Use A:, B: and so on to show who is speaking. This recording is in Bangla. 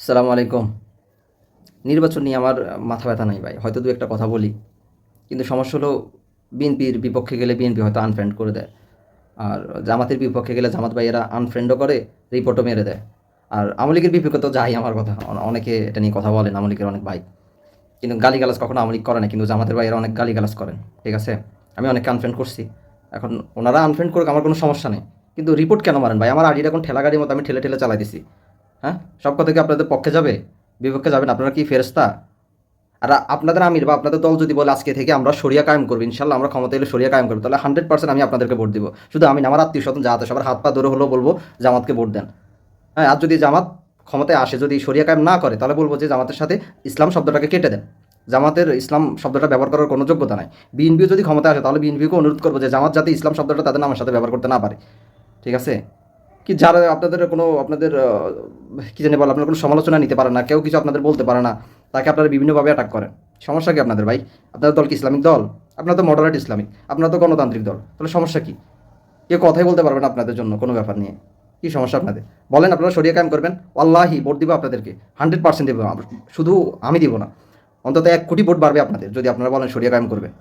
A: আসসালামু আলাইকুম। নির্বাচন নিয়ে আমার মাথা ব্যথা নাই ভাই। হয়তো ২-১ টা কথা বলি। কিন্তু সমস্যা হলো বিএনপির বিপক্ষে গেলে বিএনপি হয়তো আনফ্রেন্ড করে দেয়। আর জামাতের বিপক্ষে গেলে জামাত ভাইয়েরা আনফ্রেন্ডও করে, রিপোর্টও মেরে দেয়। আর আওয়ামী লীগের বিপক্ষে তো যাই আমার কথা। অনেকে এটা নিয়ে কথা বলেন, আওয়ামী লীগের অনেক ভাই। কিন্তু গালিগালাজ কখনো আওয়ামী লীগ করে না। কিন্তু জামাতের ভাইয়েরা অনেক গালিগালাজ করেন। ঠিক আছে? আমি অনেককে আনফ্রেন্ড করছি। এখন ওনারা আনফ্রেন্ড করুক, আমার কোনো সমস্যা নেই। কিন্তু রিপোর্ট কেন মারেন ভাই? আমার আইডিটা এখন ঠেলা গাড়ির মতো আমি ঠেলে, ঠেলে চালাইতেছি। হ্যাঁ? সব কথা কি আপনাদের পক্ষে যাবে? বিপক্ষে যাবেন? আপনারা কি ফেরেশতা? আর আপনাদের আমির বা আপনাদের দল যদি বলে আজকে থেকে আমরা শরিয়া কায়েম করবো, ইনশাল্লাহ আমরা ক্ষমতা এলে শরিয়া কায়েম করবো, তাহলে 100% আমি আপনাদেরকে ভোট দিব। শুধু আমি না, আমার আত্মীয় স্বজন যা আছে সবার হাত পা ধরে হলেও বলবো জামাতকে ভোট দেন। হ্যাঁ, আর যদি জামাত ক্ষমতায় আসে, যদি শরিয়া কায়েম না করে, তাহলে বলবো যে জামাতের সাথে ইসলাম শব্দটাকে কেটে দেন। জামাতের ইসলাম শব্দটা ব্যবহার করার কোনো যোগ্যতা নাই। বিএনপিও যদি ক্ষমতায় আসে, তাহলে বিএনপিকে অনুরোধ করবো যে জামাত যাতে ইসলাম শব্দটা তাদের নামের সাথে ব্যবহার করতে না পারে। ঠিক আছে? কি যারা আপনাদের কোনো আপনাদের কি জানি বলে, আপনার কোনো সমালোচনা নিতে পারে না, কেউ কিছু আপনাদের বলতে পারে না, তাকে আপনারা বিভিন্নভাবে অ্যাটাক করেন। সমস্যা কি আপনাদের ভাই? আপনাদের দল কি ইসলামিক দল? আপনারা তো মডারেট ইসলামিক, আপনারা তো গণতান্ত্রিক দল, তাহলে সমস্যা কি? কেউ কথাই বলতে পারবেন আপনাদের জন্য কোনো ব্যাপার নিয়ে? কি সমস্যা আপনাদের? বলেন আপনারা শরিয়া কায়েম করবেন, আল্লাহি ভোট দিব আপনাদেরকে, 100% দেবো। শুধু আমি দিব না, অন্তত 1 কোটি ভোট বাড়বে আপনাদের যদি আপনারা বলেন শরিয়া কায়েম করবেন।